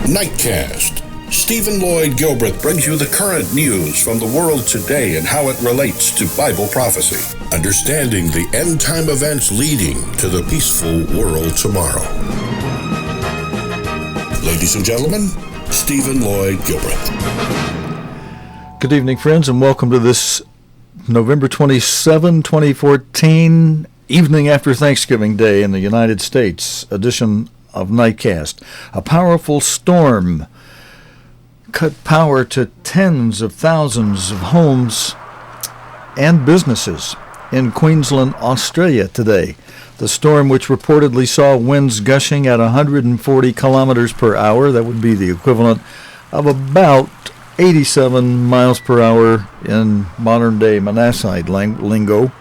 Nightcast. Stephen Lloyd Gilbreth brings you the current news from the world today and how it relates to Bible prophecy. Understanding the end-time events leading to the peaceful world tomorrow. Ladies and gentlemen, Stephen Lloyd Gilbreth. Good evening, friends, and welcome to this November 27, 2014, evening after Thanksgiving Day in the United States edition of Nightcast. A powerful storm cut power to tens of thousands of homes and businesses in Queensland, Australia today. The storm, which reportedly saw winds gushing at 140 kilometers per hour, that would be the equivalent of about 87 miles per hour in modern-day Manasside lingo.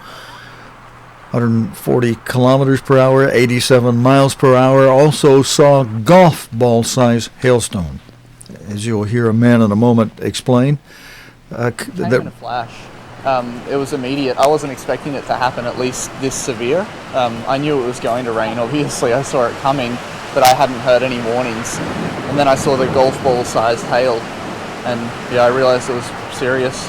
140 kilometers per hour, 87 miles per hour, also saw golf ball-size hailstone, as you'll hear a man in a moment explain. It came in a flash. It was immediate. I wasn't expecting it to happen at least this severe. I knew it was going to rain, obviously. I saw it coming, but I hadn't heard any warnings. And then I saw the golf ball-sized hail, and I realized it was serious.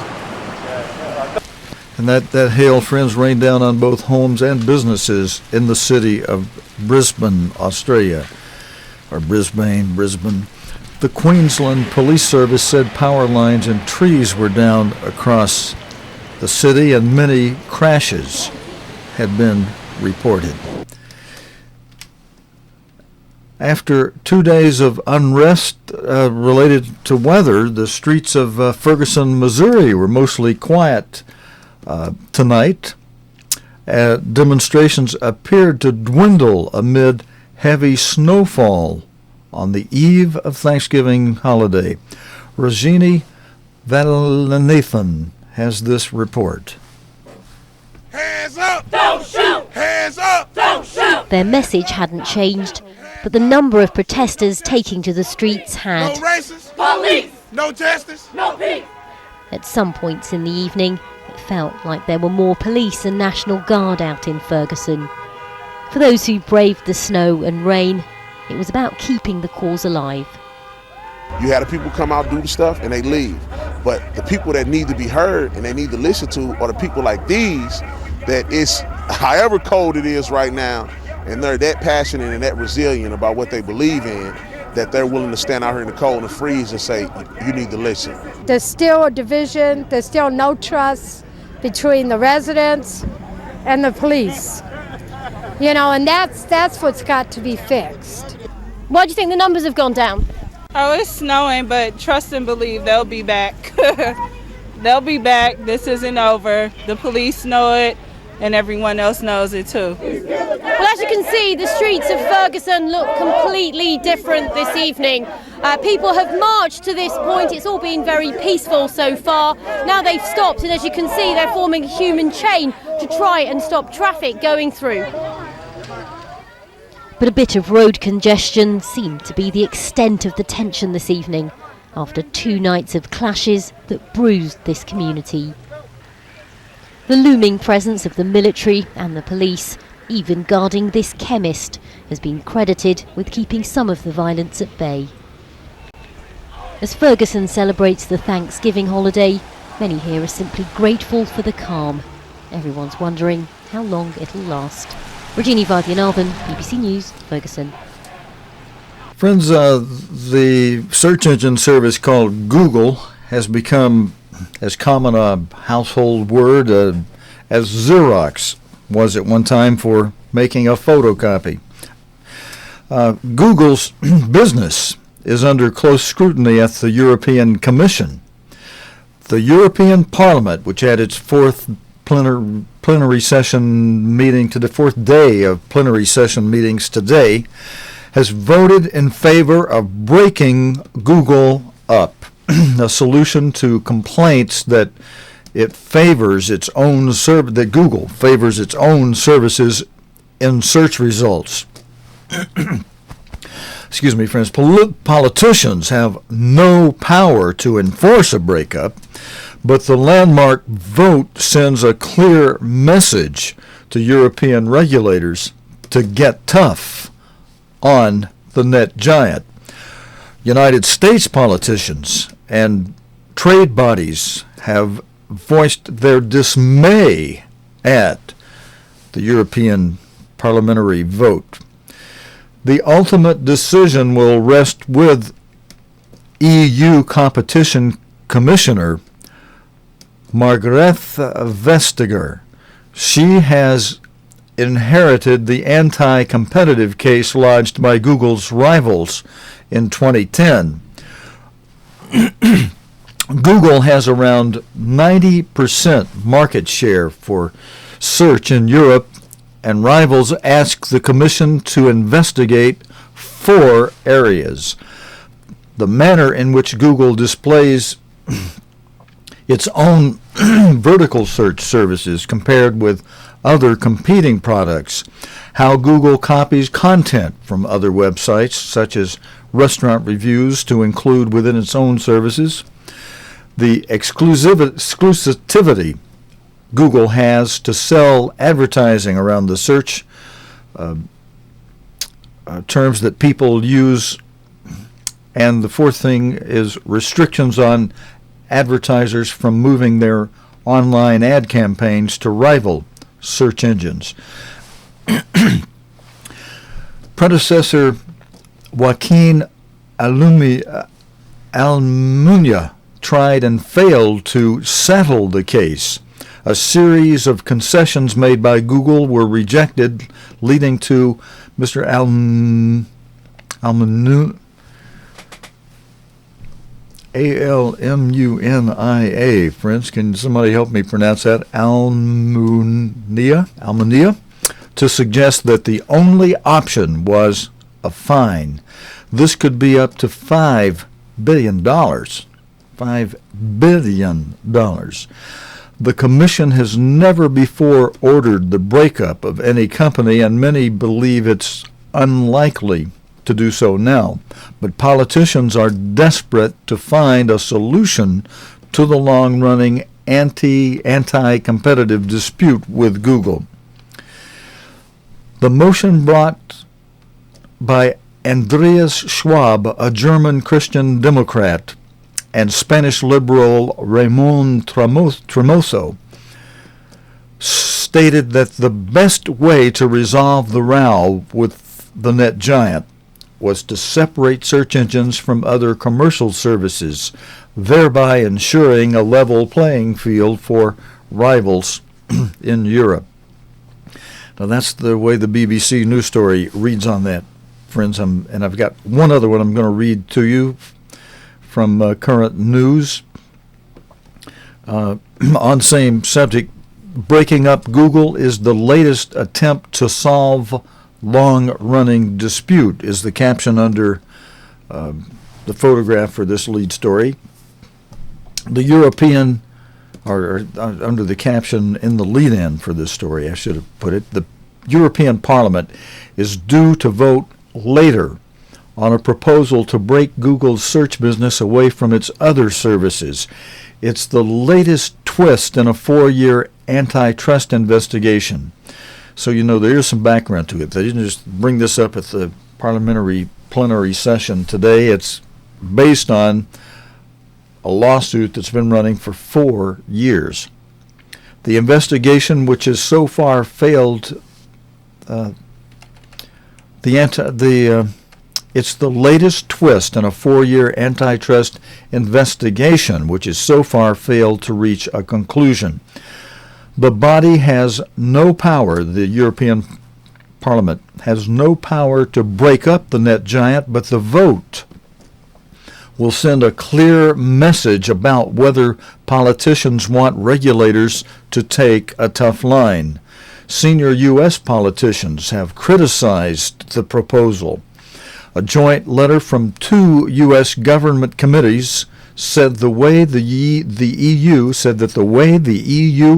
And that hail, friends, rained down on both homes and businesses in the city of Brisbane, Australia. Or Brisbane. The Queensland Police Service said power lines and trees were down across the city and many crashes had been reported. After 2 days of unrest related to weather, the streets of Ferguson, Missouri were mostly quiet tonight. Demonstrations appeared to dwindle amid heavy snowfall on the eve of Thanksgiving holiday. Rajini Valanathan has this report. Hands up! Don't shoot! Hands up! Don't shoot! Their message hadn't changed, but the number of protesters taking to the streets had. No racists! Police! No justice! No peace! At some points in the evening, it felt like there were more police and National Guard out in Ferguson. For those who braved the snow and rain, it was about keeping the cause alive. You had the people come out, do the stuff, and they leave. But the people that need to be heard and they need to listen to are the people like these, that is, however cold it is right now, and they're that passionate and that resilient about what they believe in, that they're willing to stand out here in the cold and freeze and say, you need to listen. There's still a division, there's still no trust between the residents and the police. And that's what's got to be fixed. Why do you think the numbers have gone down? Oh, it's snowing, but trust and believe they'll be back. They'll be back. This isn't over. The police know it, and everyone else knows it too. Well, as you can see, the streets of Ferguson look completely different this evening. People have marched to this point. It's all been very peaceful so far. Now they've stopped, and as you can see, they're forming a human chain to try and stop traffic going through. But a bit of road congestion seemed to be the extent of the tension this evening, after 2 nights of clashes that bruised this community. The looming presence of the military and the police, even guarding this chemist, has been credited with keeping some of the violence at bay. As Ferguson celebrates the Thanksgiving holiday, many here are simply grateful for the calm. Everyone's wondering how long it'll last. Rajini Vaidyanathan, BBC News, Ferguson. Friends, the search engine service called Google has become as common a household word as Xerox was at one time for making a photocopy. Google's business is under close scrutiny at the European Commission. The European Parliament, which had its fourth plenary session meeting to the fourth day of plenary session meetings today, has voted in favor of breaking Google up, a solution to complaints that it favors its own that Google favors its own services in search results. Excuse me, friends. Politicians have no power to enforce a breakup, but the landmark vote sends a clear message to European regulators to get tough on the net giant. United States politicians and trade bodies have voiced their dismay at the European parliamentary vote. The ultimate decision will rest with EU Competition Commissioner Margrethe Vestager. She has inherited the anti-competitive case lodged by Google's rivals in 2010. Google has around 90% market share for search in Europe, and rivals ask the Commission to investigate 4 areas. The manner in which Google displays its own vertical search services compared with other competing products, how Google copies content from other websites, such as restaurant reviews, to include within its own services, the exclusivity Google has to sell advertising around the search terms that people use, and the 4th thing is restrictions on advertisers from moving their online ad campaigns to rival search engines. Predecessor Joaquin Almunia tried and failed to settle the case. A series of concessions made by Google were rejected, leading to Mr. Almunia, Almunia, friends, can somebody help me pronounce that? Almunia, to suggest that the only option was a fine. This could be up to $5 billion. $5 billion. The Commission has never before ordered the breakup of any company, and many believe it's unlikely to do so now. But politicians are desperate to find a solution to the long-running anti-competitive dispute with Google. The motion brought by Andreas Schwab, a German Christian Democrat, and Spanish liberal Ramon Tremoso, stated that the best way to resolve the row with the net giant was to separate search engines from other commercial services, thereby ensuring a level playing field for rivals in Europe. Now that's the way the BBC news story reads on that, friends. And I've got one other one I'm going to read to you from current news on same subject. Breaking up Google is the latest attempt to solve long-running dispute, is the caption under the photograph for this lead story. The European, or under the caption in the lead-in for this story, I should have put it, the European Parliament is due to vote later on a proposal to break Google's search business away from its other services. It's the latest twist in a 4-year antitrust investigation. So, there's some background to it. They didn't just bring this up at the parliamentary plenary session today. It's based on a lawsuit that's been running for 4 years. The investigation, which has so far failed, it's the latest twist in a 4-year antitrust investigation, which has so far failed to reach a conclusion. The body has no power, the European Parliament has no power to break up the net giant, but the vote will send a clear message about whether politicians want regulators to take a tough line. Senior U.S. politicians have criticized the proposal. A joint letter from 2 U.S. government committees said the way the EU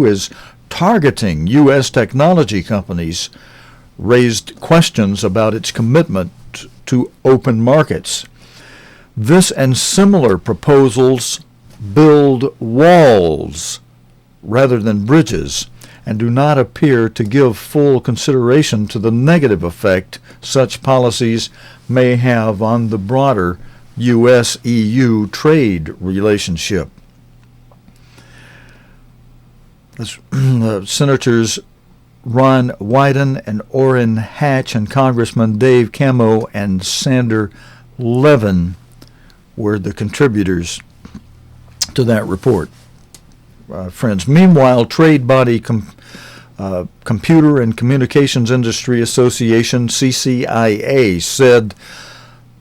is targeting U.S. technology companies raised questions about its commitment to open markets. This and similar proposals build walls rather than bridges and do not appear to give full consideration to the negative effect such policies may have on the broader U.S.-EU trade relationship. Senators Ron Wyden and Orrin Hatch and Congressman Dave Camo and Sander Levin were the contributors to that report. Friends, meanwhile, trade body Computer and Communications Industry Association, CCIA, said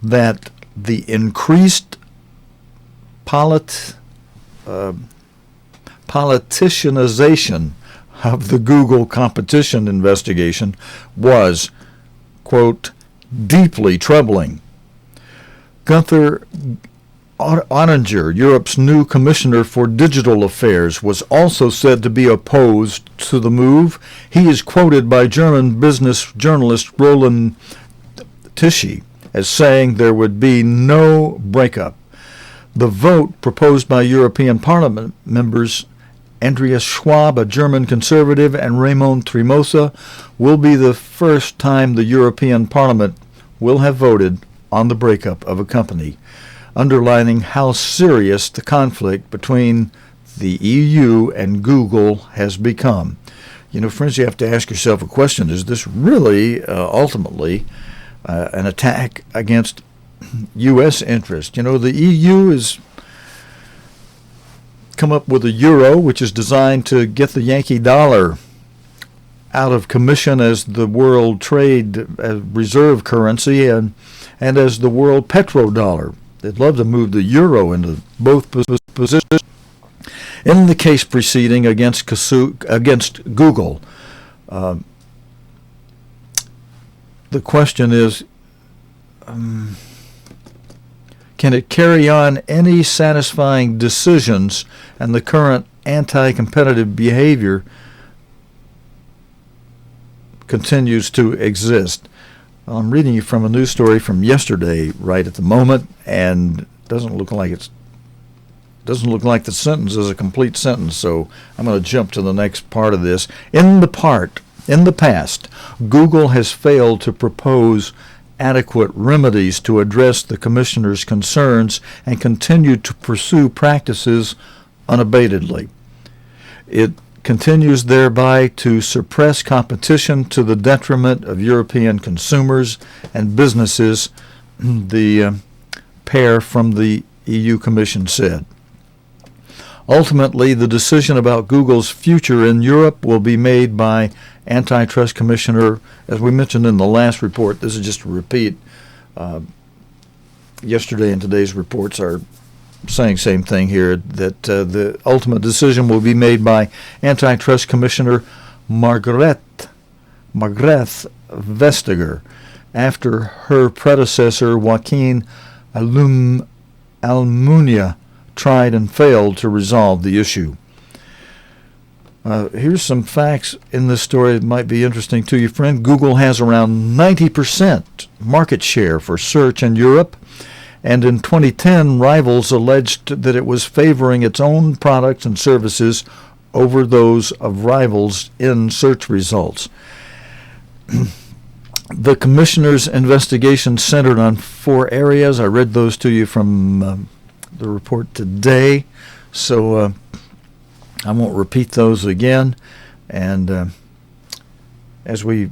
that the increased politicianization of the Google competition investigation was, quote, deeply troubling. Gunther Oettinger, Europe's new commissioner for digital affairs, was also said to be opposed to the move. He is quoted by German business journalist Roland Tichy as saying there would be no breakup. The vote proposed by European Parliament members Andreas Schwab, a German conservative, and Raymond Tremosa will be the first time the European Parliament will have voted on the breakup of a company, underlining how serious the conflict between the EU and Google has become. You know, friends, you have to ask yourself a question. Is this really ultimately an attack against U.S. interest? You know, the EU has come up with a euro, which is designed to get the Yankee dollar out of commission as the world trade reserve currency and as the world petrodollar. They'd love to move the euro into both positions. In the case proceeding against Google, the question is, can it carry on any satisfying decisions, and the current anti-competitive behavior continues to exist? I'm reading you from a news story from yesterday, right at the moment, and it doesn't look like the sentence is a complete sentence. So I'm going to jump to the next part of this. In the past, Google has failed to propose adequate remedies to address the commissioner's concerns and continue to pursue practices unabatedly. It continues thereby to suppress competition to the detriment of European consumers and businesses, the pair from the EU Commission said. Ultimately, the decision about Google's future in Europe will be made by Antitrust Commissioner, as we mentioned in the last report. This is just a repeat. Yesterday and today's reports are saying same thing here, that the ultimate decision will be made by Antitrust Commissioner Margrethe Vestager after her predecessor Joaquin Almunia tried and failed to resolve the issue. Here's some facts in this story that might be interesting to you, friend. Google has around 90% market share for search in Europe, and in 2010, rivals alleged that it was favoring its own products and services over those of rivals in search results. The commissioner's investigation centered on 4 areas. I read those to you from the report today, so I won't repeat those again. And as we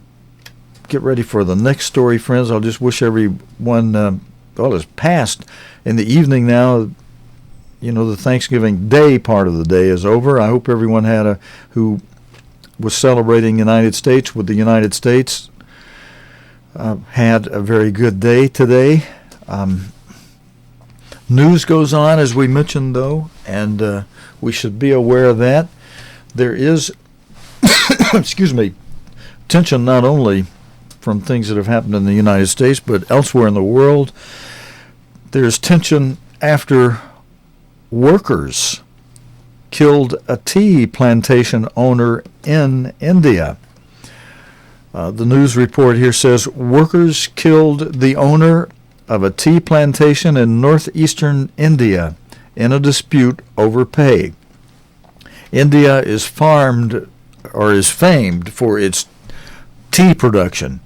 get ready for the next story, friends, I'll just wish everyone, it's past in the evening now. You know, the Thanksgiving Day part of the day is over. I hope everyone who was celebrating United States with the United States had a very good day today. News goes on, as we mentioned, though, and we should be aware of that. There is, tension not only from things that have happened in the United States, but elsewhere in the world. There's tension after workers killed a tea plantation owner in India. The news report here says workers killed the owner of a tea plantation in northeastern India in a dispute over pay. India is famed for its tea production,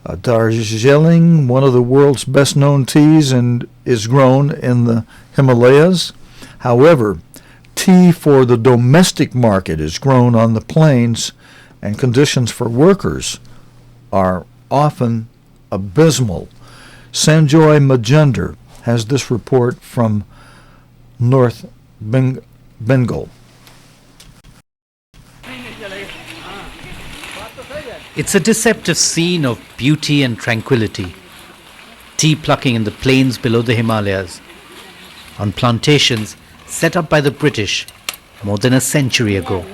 Darjeeling, one of the world's best-known teas, and is grown in the Himalayas. However, tea for the domestic market is grown on the plains, and conditions for workers are often abysmal. Sanjoy Majender has this report from North Bengal. It's a deceptive scene of beauty and tranquility. Tea plucking in the plains below the Himalayas, on plantations set up by the British more than a century ago.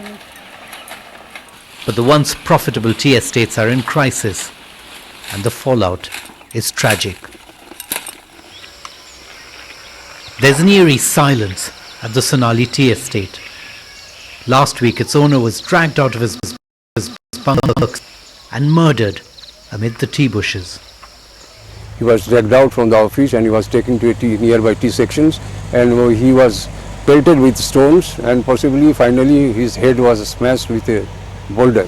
But the once profitable tea estates are in crisis, and the fallout is tragic. There's an eerie silence at the Sonali tea estate. Last week, its owner was dragged out of his bunk and murdered amid the tea bushes. He was dragged out from the office and he was taken to nearby tea sections, and he was pelted with stones, and possibly finally his head was smashed with a boulder.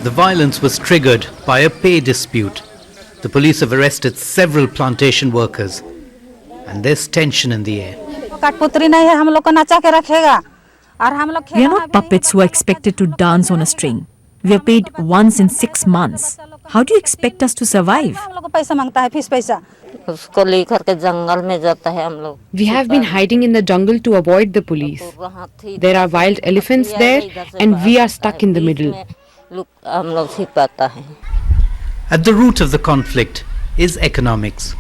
The violence was triggered by a pay dispute. The police have arrested several plantation workers, and there's tension in the air. We are not puppets who are expected to dance on a string. We are paid once in 6 months. How do you expect us to survive? We have been hiding in the jungle to avoid the police. There are wild elephants there, and we are stuck in the middle. At the root of the conflict is economics.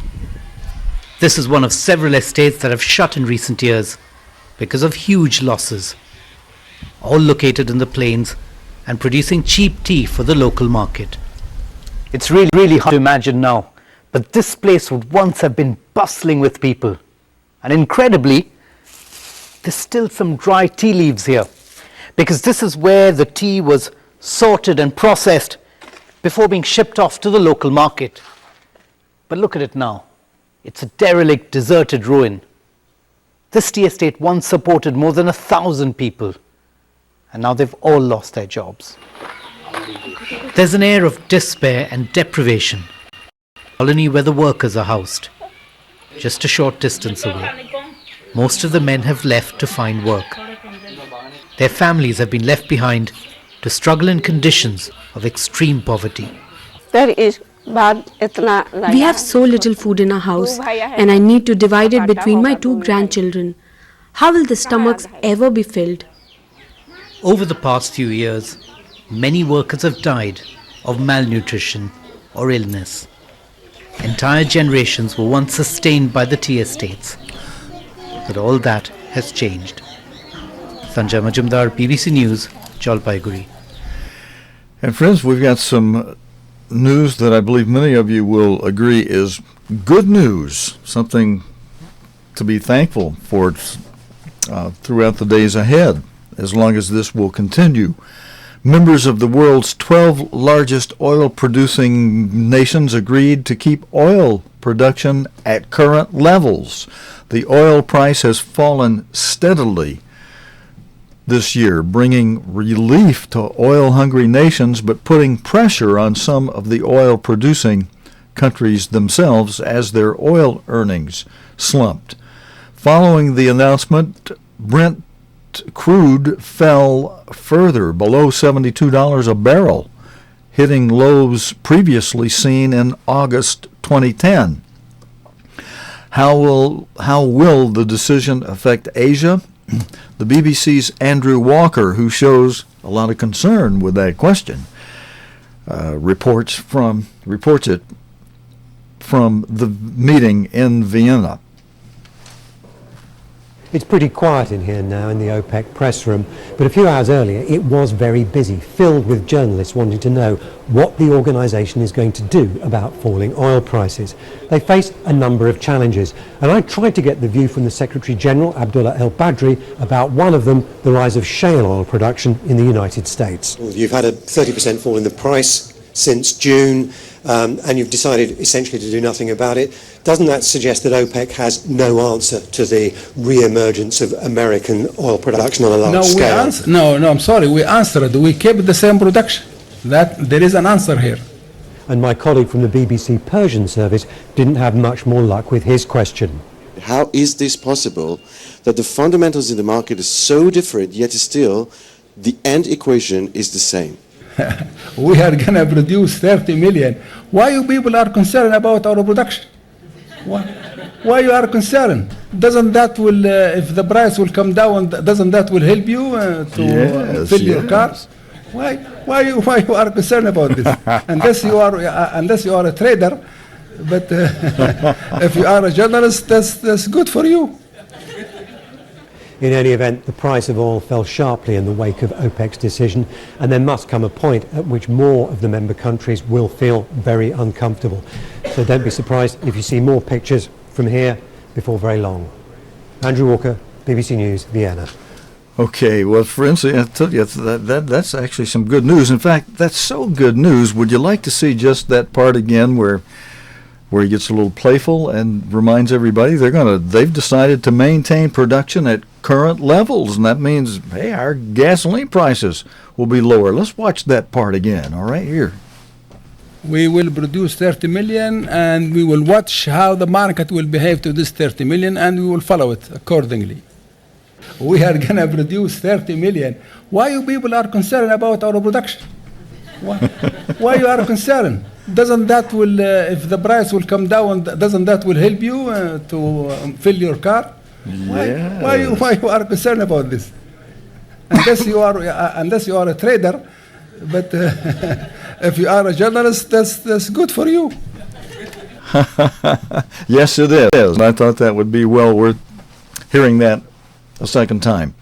This is one of several estates that have shut in recent years because of huge losses, all located in the plains and producing cheap tea for the local market. It's really hard to imagine now, but this place would once have been bustling with people. And incredibly, there's still some dry tea leaves here, because this is where the tea was sorted and processed before being shipped off to the local market. But look at it now. It's a derelict, deserted ruin. This tea estate once supported more than 1,000 people, and now they've all lost their jobs. There's an air of despair and deprivation. Colony where the workers are housed, just a short distance away. Most of the men have left to find work. Their families have been left behind to struggle in conditions of extreme poverty. We have so little food in our house, and I need to divide it between my 2 grandchildren. How will the stomachs ever be filled? Over the past few years, many workers have died of malnutrition or illness. Entire generations were once sustained by the tea estates, but all that has changed. Sanjay Majumdar, BBC News, Jalpaiguri. And friends, we've got some news that I believe many of you will agree is good news, something to be thankful for throughout the days ahead, as long as this will continue. Members of the world's 12 largest oil-producing nations agreed to keep oil production at current levels. The oil price has fallen steadily this year, bringing relief to oil-hungry nations, but putting pressure on some of the oil-producing countries themselves as their oil earnings slumped. Following the announcement, Brent crude fell further, below $72 a barrel, hitting lows previously seen in August 2010. How will the decision affect Asia? The BBC's Andrew Walker, who shows a lot of concern with that question, reports it from the meeting in Vienna. It's pretty quiet in here now in the Opec press room, but a few hours earlier it was very busy, filled with journalists wanting to know what the organisation is going to do about falling oil prices. They face a number of challenges, and I tried to get the view from the Secretary-General, Abdullah El Badri, about one of them, the rise of shale oil production in the United States. You've had a 30% fall in the price since June, and you've decided essentially to do nothing about it. Doesn't that suggest that OPEC has no answer to the re-emergence of American oil production on a large scale? I'm sorry, we answered. We kept the same production. That there is an answer here. And my colleague from the BBC Persian service didn't have much more luck with his question. How is this possible that the fundamentals in the market are so different, yet still the end equation is the same? We are going to produce 30 million. Why you people are concerned about our production? Why you are concerned? Doesn't that will, if the price will come down, doesn't that will help you to fill your cars? Why you are concerned about this? Unless you are a trader, but if you are a journalist, that's good for you. In any event, the price of oil fell sharply in the wake of OPEC's decision, and there must come a point at which more of the member countries will feel very uncomfortable. So don't be surprised if you see more pictures from here before very long. Andrew Walker, BBC News, Vienna. Okay, well, friends, I tell you, that's actually some good news. In fact, that's so good news. Would you like to see just that part again where he gets a little playful and reminds everybody they've decided to maintain production at current levels, and that means, hey, our gasoline prices will be lower. Let's watch that part again, all right, here. We will produce 30 million, and we will watch how the market will behave to this 30 million, and we will follow it accordingly. We are going to produce 30 million. Why you people are concerned about our production? Why you are concerned? Doesn't that will, if the price will come down, doesn't that will help you to fill your car? Why you are concerned about this? Unless you are a trader, but if you are a journalist, that's good for you. Yes, it is. And I thought that would be well worth hearing that a second time.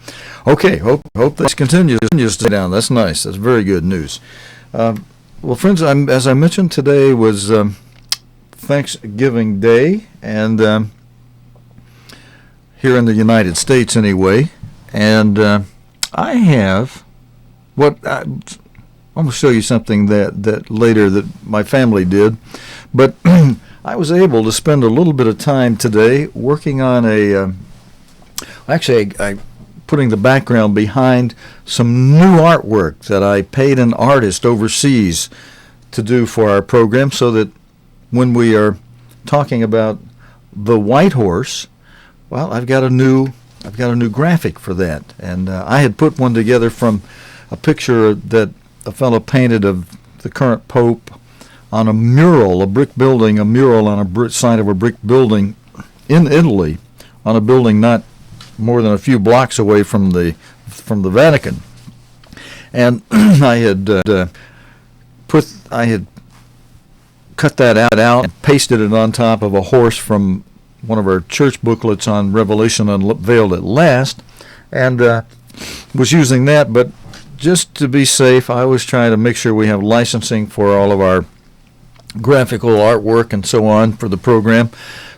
Okay, hope this continues to stay down. That's nice. That's very good news. Well, friends, as I mentioned, today was Thanksgiving Day, and here in the United States anyway. And I have I'm going to show you something that later that my family did, but I was able to spend a little bit of time today working on putting the background behind some new artwork that I paid an artist overseas to do for our program, so that when we are talking about the white horse, well, I've got a new graphic for that, and I had put one together from a picture that a fellow painted of the current Pope on a mural on a side of a brick building in Italy, on a building not more than a few blocks away from the Vatican. And I had cut that out and pasted it on top of a horse from one of our church booklets on Revelation Unveiled at Last, and was using that. But just to be safe, I was trying to make sure we have licensing for all of our graphical artwork and so on for the program.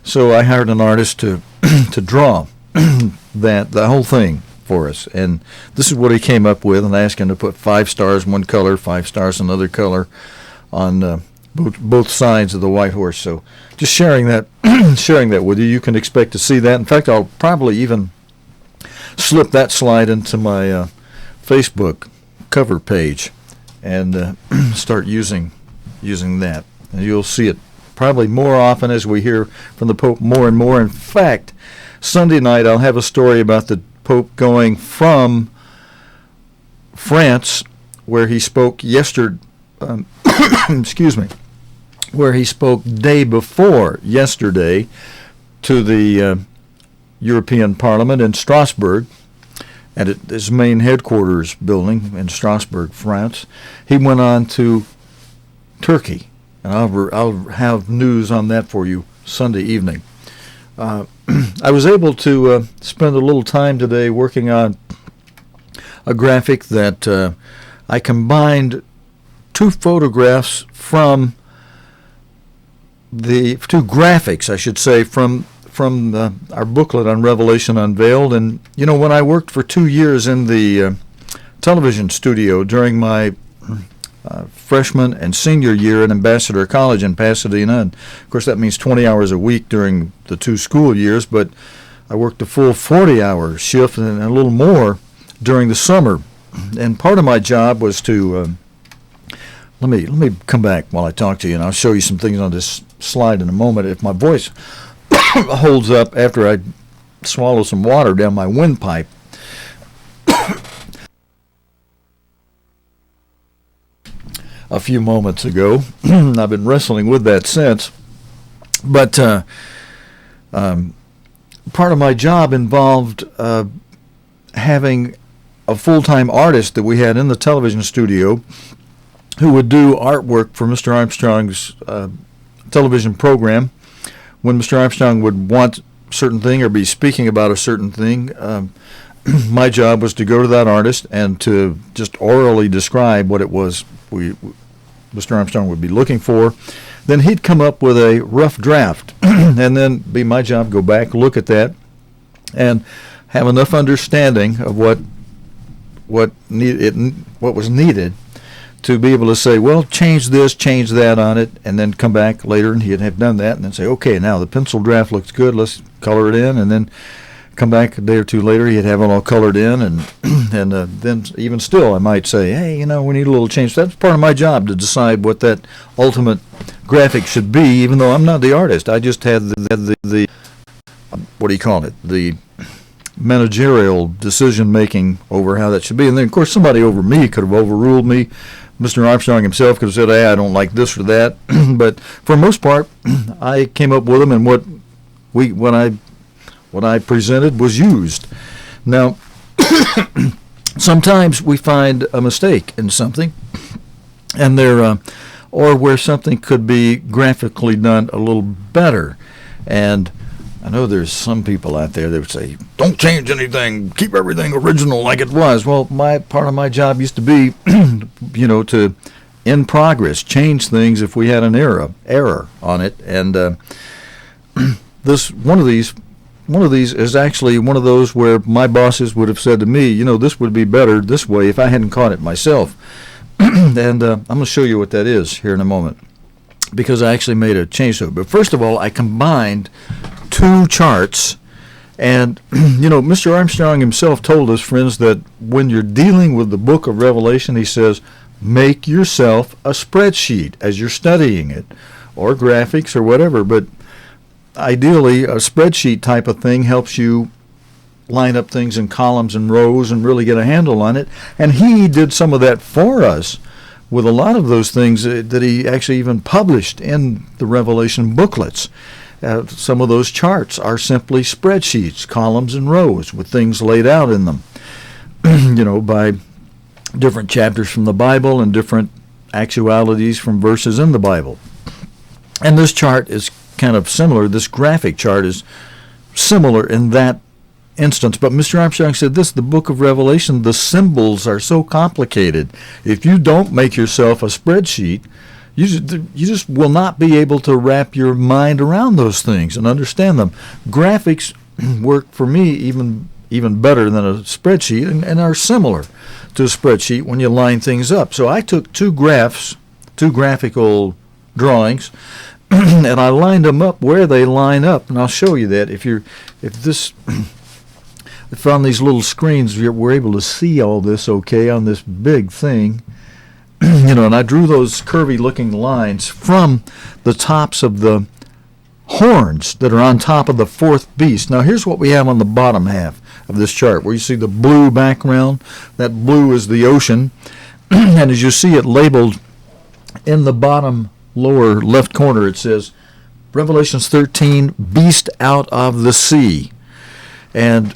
So I hired an artist to draw the whole thing for us, and this is what he came up with. And I asked him to put 5 stars one color, 5 stars another color on both sides of the white horse. So just sharing that with you. You can expect to see that. In fact, I'll probably even slip that slide into my Facebook cover page and start using that. And you'll see it probably more often as we hear from the Pope more and more. In fact, Sunday night I'll have a story about the Pope going from France, where he spoke where he spoke day before yesterday to the European Parliament in Strasbourg, at his main headquarters building in Strasbourg, France. He went on to Turkey, and I'll have news on that for you Sunday evening. I was able to spend a little time today working on a graphic that I combined 2 photographs from the 2 graphics, I should say, from our booklet on Revelation Unveiled. And you know, when I worked for 2 years in the television studio during my freshman and senior year at Ambassador College in Pasadena, and of course that means 20 hours a week during the 2 school years, but I worked a full 40-hour shift and a little more during the summer. And part of my job was to let me come back while I talk to you, and I'll show you some things on this slide in a moment. If my voice holds up after I swallow some water down my windpipe. A few moments ago. I've been wrestling with that since. But part of my job involved having a full-time artist that we had in the television studio who would do artwork for Mr. Armstrong's television program. When Mr. Armstrong would want a certain thing or be speaking about a certain thing, my job was to go to that artist and to just orally describe what it was Mr. Armstrong would be looking for. Then he'd come up with a rough draft, and then be my job go back, look at that, and have enough understanding of what was needed to be able to say, well, change this, change that on it, and then come back later, and he'd have done that, and then say, okay, now the pencil draft looks good, let's color it in, and then come back a day or two later, he'd have it all colored in, and then even still, I might say, hey, we need a little change. That's part of my job, to decide what that ultimate graphic should be, even though I'm not the artist. I just had the what do you call it, the managerial decision-making over how that should be. And then, of course, somebody over me could have overruled me. Mr. Armstrong himself could have said, hey, I don't like this or that. But for the most part, I came up with them, and what I presented was used. Now, sometimes we find a mistake in something, and or where something could be graphically done a little better. And I know there's some people out there that would say, don't change anything, keep everything original like it was. Well, part of my job used to be, to, in progress, change things if we had an error on it. And one of these is actually one of those where my bosses would have said to me, this would be better this way if I hadn't caught it myself. And I'm going to show you what that is here in a moment, because I actually made a change to it. But first of all, I combined two charts. And, Mr. Armstrong himself told us, friends, that when you're dealing with the book of Revelation, he says, make yourself a spreadsheet as you're studying it, or graphics or whatever. But ideally, a spreadsheet type of thing helps you line up things in columns and rows and really get a handle on it. And he did some of that for us with a lot of those things that he actually even published in the Revelation booklets. Some of those charts are simply spreadsheets, columns and rows with things laid out in them, by different chapters from the Bible and different actualities from verses in the Bible. And this chart is kind of similar. This graphic chart is similar in that instance. But Mr. Armstrong said this, the book of Revelation, the symbols are so complicated. If you don't make yourself a spreadsheet, you just will not be able to wrap your mind around those things and understand them. Graphics work for me even better than a spreadsheet, and are similar to a spreadsheet when you line things up. So I took two graphical drawings, and I lined them up where they line up, and I'll show you that. If on these little screens we're able to see all this okay on this big thing, and I drew those curvy-looking lines from the tops of the horns that are on top of the fourth beast. Now, here's what we have on the bottom half of this chart, where you see the blue background. That blue is the ocean, and as you see it labeled in the bottom lower left corner, it says, Revelation 13, Beast out of the sea. And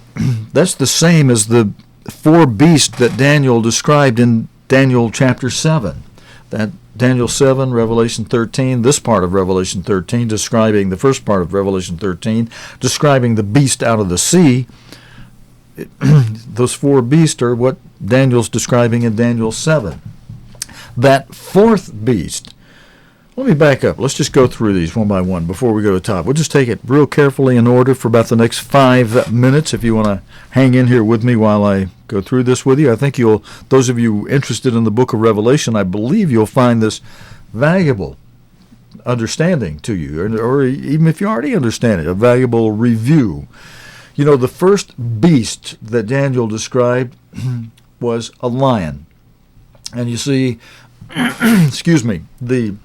that's the same as the four beasts that Daniel described in Daniel chapter 7. That Daniel 7, Revelation 13, this part of Revelation 13, describing the first part of Revelation 13, describing the beast out of the sea. Those four beasts are what Daniel's describing in Daniel 7. That fourth beast, let me back up. Let's just go through these one by one before we go to the top. We'll just take it real carefully in order for about the next 5 minutes, if you want to hang in here with me while I go through this with you. I think those of you interested in the book of Revelation, I believe you'll find this valuable understanding to you, or even if you already understand it, a valuable review. The first beast that Daniel described was a lion. And you see, excuse me, the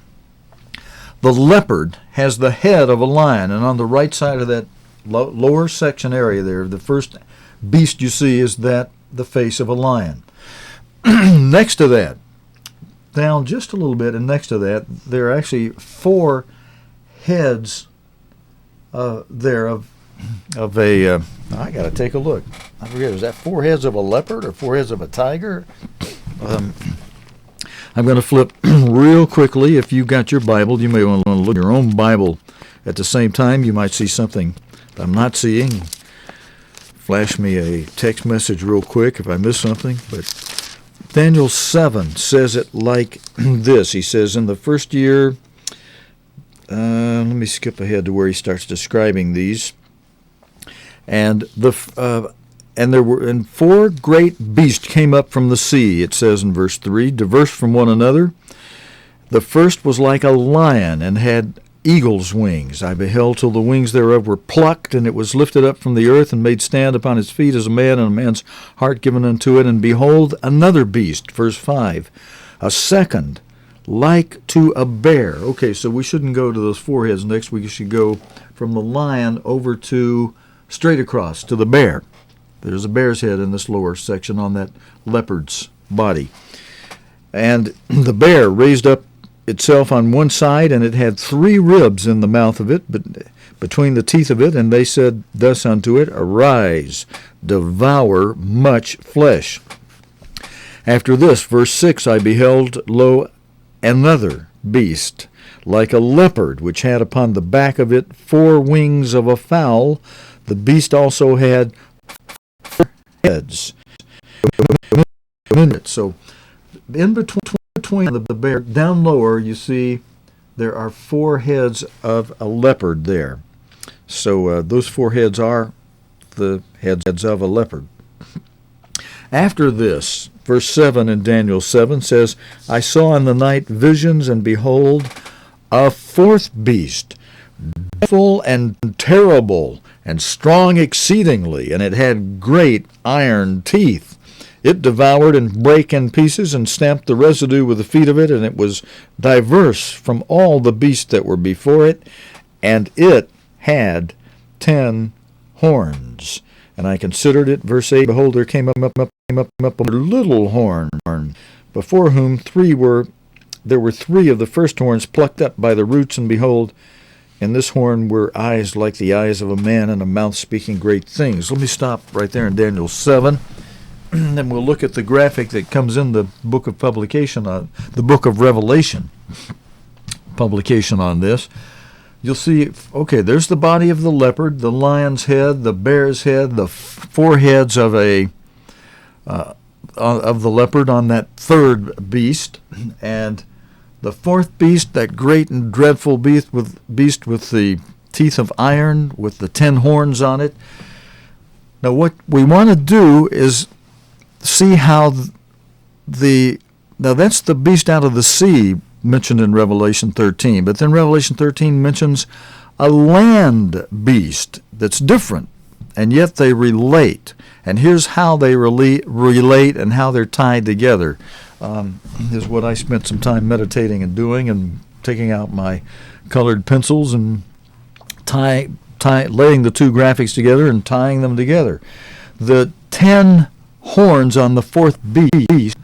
leopard has the head of a lion, and on the right side of that lower section area there, the first beast you see is the face of a lion. Next to that, down just a little bit, and next to that, there are actually 4 heads there of a, I got to take a look. I forget, is that 4 heads of a leopard or 4 heads of a tiger? I'm going to flip real quickly. If you've got your Bible, you may want to look at your own Bible at the same time. You might see something that I'm not seeing. Flash me a text message real quick if I miss something. But Daniel 7 says it like this. He says, in the first year, let me skip ahead to where he starts describing these. And there were 4 great beasts came up from the sea, it says in verse 3, diverse from one another. The first was like a lion and had eagle's wings. I beheld till the wings thereof were plucked, and it was lifted up from the earth and made stand upon its feet as a man, and a man's heart given unto it. And behold, another beast, verse 5, a second, like to a bear. Okay, so we shouldn't go to those 4 heads next. We should go from the lion over to straight across to the bear. There's a bear's head in this lower section on that leopard's body. And the bear raised up itself on one side, and it had 3 ribs in the mouth of it, but between the teeth of it, and they said thus unto it, arise, devour much flesh. After this, verse 6, I beheld, lo, another beast, like a leopard, which had upon the back of it 4 wings of a fowl. The beast also had 4 heads. So in between the bear, down lower, you see there are 4 heads of a leopard there. So those 4 heads are the heads of a leopard. After this, verse 7 in Daniel 7 says, I saw in the night visions, and behold, a 4th beast, dreadful and terrible, and strong exceedingly, and it had great iron teeth. It devoured and brake in pieces, and stamped the residue with the feet of it, and it was diverse from all the beasts that were before it, and it had 10 horns. And I considered it, verse 8, behold, there came up a little horn, before whom there were 3 of the first horns plucked up by the roots, and behold, in this horn were eyes like the eyes of a man, and a mouth speaking great things. Let me stop right there in Daniel 7, and then we'll look at the graphic that comes in the book of publication, the book of Revelation publication on this. You'll see, okay, there's the body of the leopard, the lion's head, the bear's head, the 4 heads of the leopard on that 3rd beast, and the 4th beast, that great and dreadful beast with the teeth of iron, with the 10 horns on it. Now what we want to do is see how now that's the beast out of the sea mentioned in Revelation 13, but then Revelation 13 mentions a land beast that's different, and yet they relate. And here's how they relate and how they're tied together. Is what I spent some time meditating and doing, and taking out my colored pencils and laying the 2 graphics together and tying them together. The 10 horns on the 4th beast,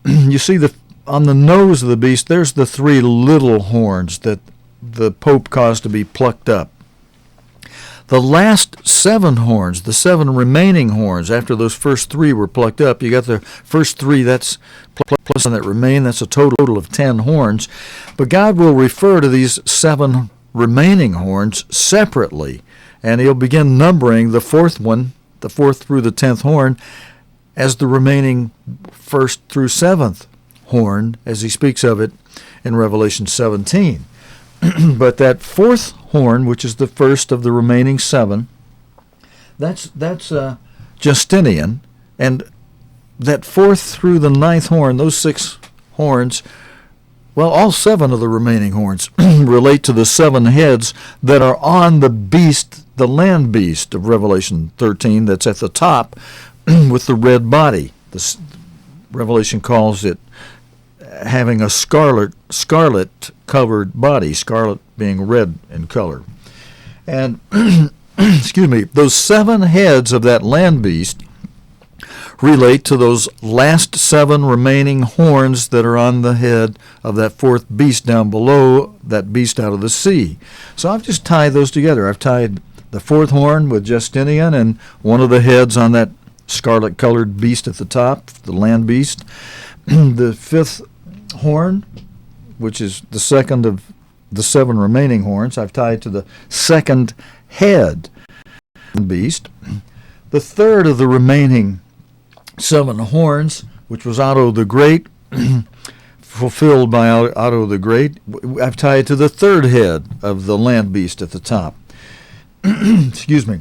you see on the nose of the beast, there's the 3 little horns that the Pope caused to be plucked up. The last 7 horns, the 7 remaining horns, after those first 3 were plucked up, you got the first 3, that's plus that remain, that's a total of 10 horns. But God will refer to these 7 remaining horns separately, and he'll begin numbering the 4th one, the 4th through the 10th horn, as the remaining 1st through 7th horn, as he speaks of it in Revelation 17. But that 4th horn, which is the first of the remaining 7, that's Justinian, and that 4th through the 9th horn, those 6 horns, well, all 7 of the remaining horns relate to the 7 heads that are on the beast, the land beast of Revelation 13, that's at the top with the red body. Revelation calls it having a scarlet-colored body, scarlet being red in color. And, excuse me, those 7 heads of that land beast relate to those last 7 remaining horns that are on the head of that 4th beast down below, that beast out of the sea. So I've just tied those together. I've tied the 4th horn with Justinian and one of the heads on that scarlet-colored beast at the top, the land beast. The 5th horn, which is the second of the 7 remaining horns, I've tied to the 2nd head beast. The 3rd of the remaining 7 horns, which was Otto the Great, fulfilled by Otto the Great, I've tied to the 3rd head of the land beast at the top. Excuse me.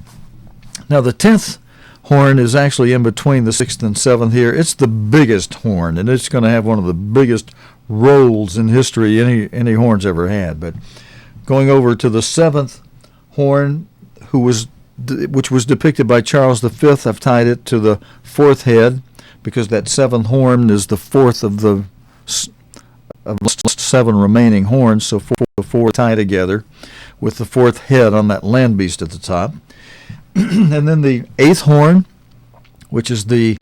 Now the 10th horn is actually in between the 6th and 7th here. It's the biggest horn, and it's going to have one of the biggest rolls in history any horn's ever had. But going over to the 7th horn, which was depicted by Charles V, I've tied it to the 4th head, because that 7th horn is the 4th of the 7 remaining horns, so 4 tie together with the 4th head on that land beast at the top. And then the 8th horn, which is the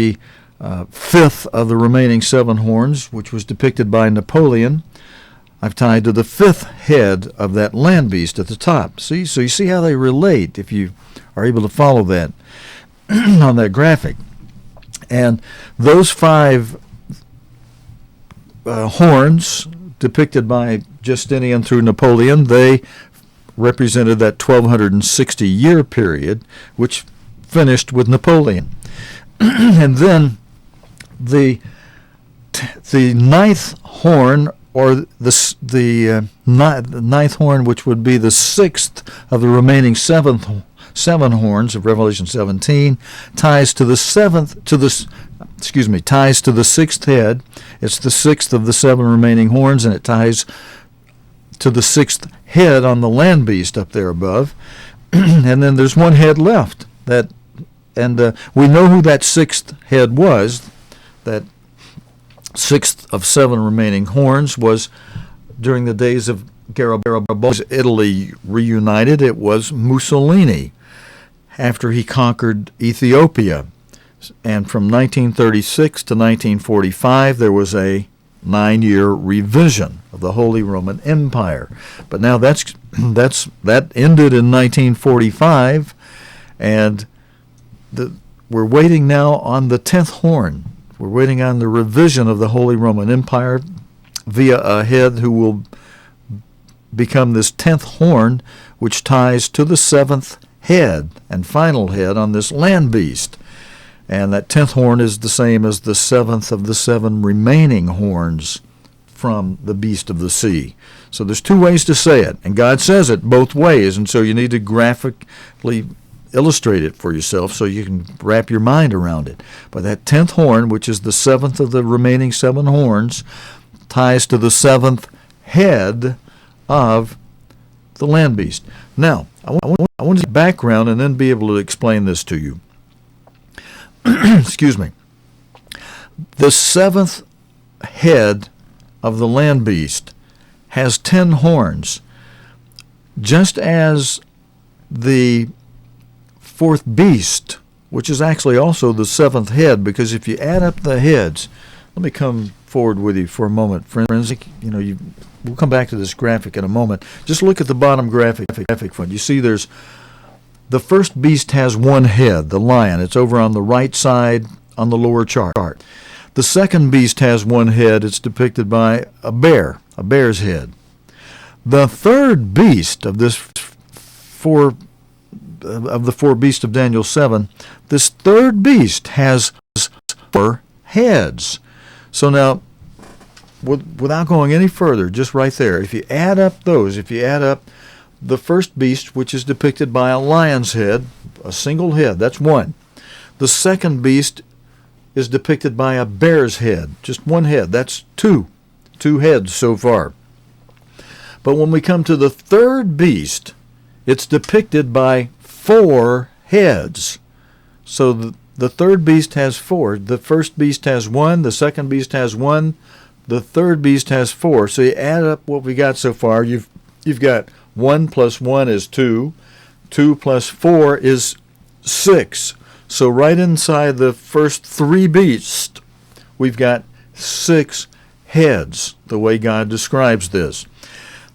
5th of the remaining 7 horns, which was depicted by Napoleon, I've tied to the 5th head of that land beast at the top. See, so you see how they relate if you are able to follow that on that graphic. And those 5 horns depicted by Justinian through Napoleon, they represented that 1260-year period, which finished with Napoleon. And then the 9th horn, or the 9th horn, which would be the 6th of the remaining 7 horns of Revelation 17, ties to the 6th head. It's the 6th of the 7 remaining horns, and it ties to the 6th head on the land beast up there above. And then there's 1 head left. We know who that 6th head was. That 6th of 7 remaining horns was during the days of Garibaldi's Italy reunited. It was Mussolini after he conquered Ethiopia. And from 1936 to 1945, there was a 9-year revision of the Holy Roman Empire. But now that ended in 1945, and we're waiting now on the 10th horn. We're waiting on the revision of the Holy Roman Empire via a head who will become this 10th horn, which ties to the 7th head and final head on this land beast. And that 10th horn is the same as the 7th of the 7 remaining horns from the beast of the sea. So there's 2 ways to say it, and God says it both ways, and so you need to graphically illustrate it for yourself so you can wrap your mind around it. But that 10th horn, which is the 7th of the remaining 7 horns, ties to the 7th head of the land beast. Now, I want to background and then be able to explain this to you. Excuse me. The 7th head of the land beast has 10 horns, just as the 4th beast, which is actually also the 7th head, because if you add up the heads, let me come forward with you for a moment, friends. We'll come back to this graphic in a moment. Just look at the bottom graphic front. You see there's the first beast has 1 head, the lion. It's over on the right side on the lower chart. The second beast has 1 head. It's depicted by a bear's head. The third beast of the 4 beasts of Daniel 7, this third beast has 4 heads. So now, without going any further, just right there, if you add up the first beast, which is depicted by a lion's head, a single head, that's 1. The second beast is depicted by a bear's head, just 1 head, that's 2. 2 heads so far. But when we come to the third beast, it's depicted by 4 heads. So the third beast has 4. The first beast has 1, the second beast has 1, The third beast has 4. So you add up what we got so far. You've got 1 plus 1 is 2. 2 plus 4 is 6. So right inside the first 3 beasts, we've got 6 heads, the way God describes this.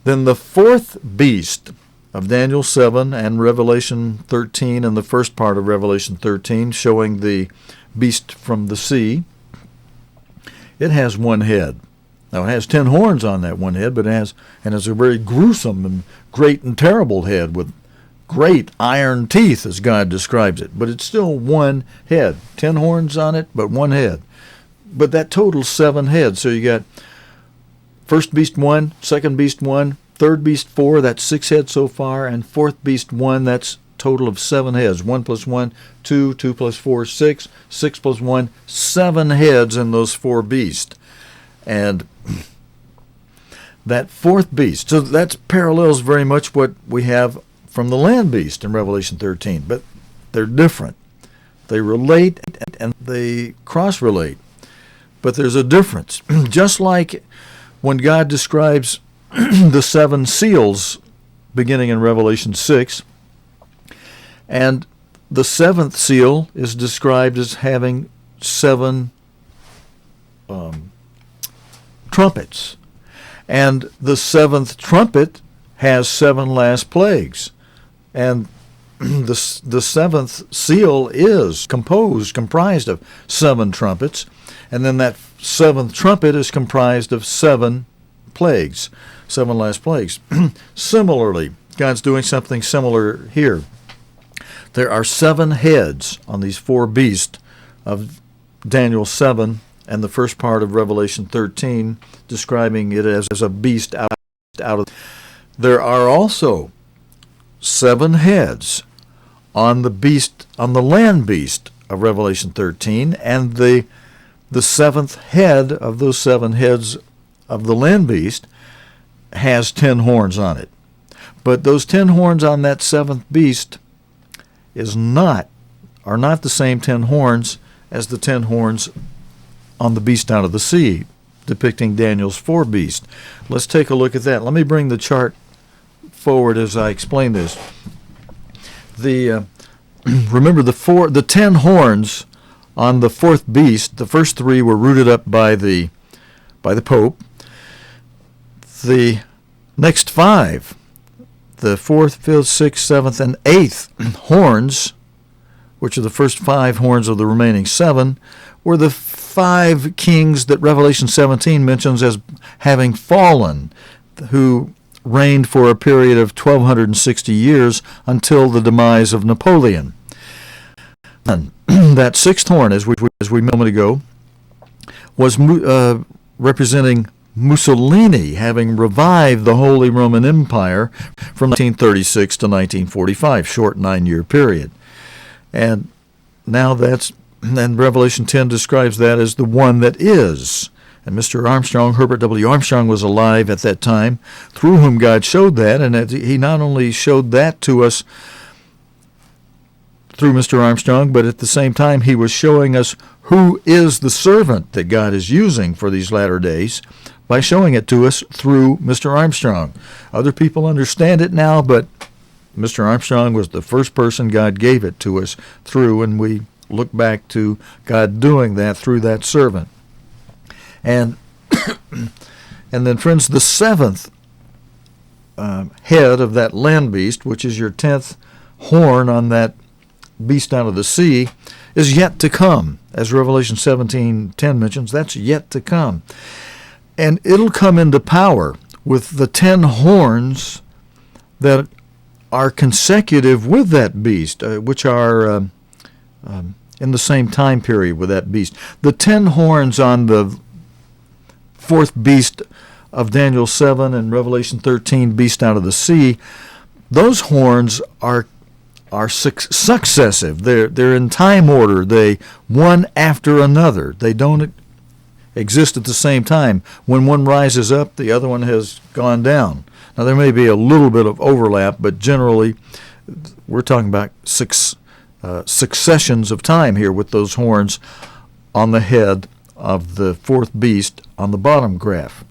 Then the fourth beast of Daniel 7 and Revelation 13 and the first part of Revelation 13, showing the beast from the sea, it has 1 head. Now it has 10 horns on that 1 head, but it's a very gruesome and great and terrible head with great iron teeth, as God describes it. But it's still 1 head. 10 horns on it, but 1 head. But that totals 7 heads. So you got first beast 1, second beast 1, third beast 4, that's 6 heads so far, and fourth beast 1, that's total of 7 heads. 1 plus 1, 2, 2 plus 4, 6, 6 plus 1, 7 heads in those 4 beasts. And that fourth beast, so that parallels very much what we have from the land beast in Revelation 13, but they're different. They relate and they cross-relate, but there's a difference. Just like when God describes the 7 seals beginning in Revelation 6, and the 7th seal is described as having 7 trumpets, and the 7th trumpet has 7 last plagues, and the 7th seal is comprised of 7 trumpets, and then that 7th trumpet is comprised of 7 plagues, 7 last plagues. Similarly, God's doing something similar here. There are 7 heads on these 4 beasts of Daniel 7 and the first part of Revelation 13, describing it as a beast out of. There are also 7 heads on the land beast of Revelation 13, and the 7th head of those 7 heads of the land beast has 10 horns on it. But those 10 horns on that 7th beast are not the same 10 horns as the 10 horns on the beast out of the sea, depicting Daniel's 4 beast. Let's take a look at that. Let me bring the chart forward as I explain this. Remember the 10 horns on the 4th beast. The first 3 were rooted up by the Pope. The next 5, the 4th, 5th, 6th, 7th, and 8th horns, which are the first 5 horns of the remaining 7, were the 5 kings that Revelation 17 mentions as having fallen, who reigned for a period of 1,260 years until the demise of Napoleon. And that 6th horn, as we a moment ago, was representing Mussolini, having revived the Holy Roman Empire from 1936 to 1945, short 9-year period. And now and Revelation 10 describes that as the one that is. And Mr. Armstrong, Herbert W. Armstrong, was alive at that time, through whom God showed that, and he not only showed that to us through Mr. Armstrong, but at the same time he was showing us who is the servant that God is using for these latter days by showing it to us through Mr. Armstrong. Other people understand it now, but Mr. Armstrong was the first person God gave it to us through, and we look back to God doing that through that servant. And then, friends, the 7th head of that land beast, which is your 10th horn on that beast out of the sea, is yet to come. As Revelation 17:10 mentions, that's yet to come. And it'll come into power with the 10 horns that are consecutive with that beast, which are in the same time period with that beast. The 10 horns on the 4th beast of Daniel 7 and Revelation 13, beast out of the sea, those horns are successive. They're in time order. They one after another. They don't exist at the same time. When one rises up, the other one has gone down. Now there may be a little bit of overlap, but generally we're talking about successions of time here with those horns on the head of the fourth beast on the bottom graph.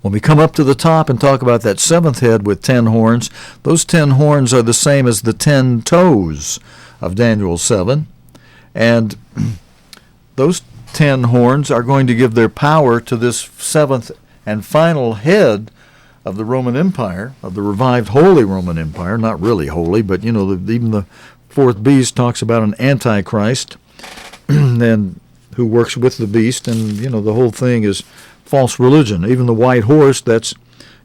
When we come up to the top and talk about that seventh head with 10 horns, those 10 horns are the same as the 10 toes of Daniel 7. And those 10 horns are going to give their power to this seventh and final head of the Roman Empire, of the revived Holy Roman Empire. Not really holy, but, even the fourth beast talks about an antichrist and who works with the beast, and, the whole thing is false religion. Even the white horse, that's,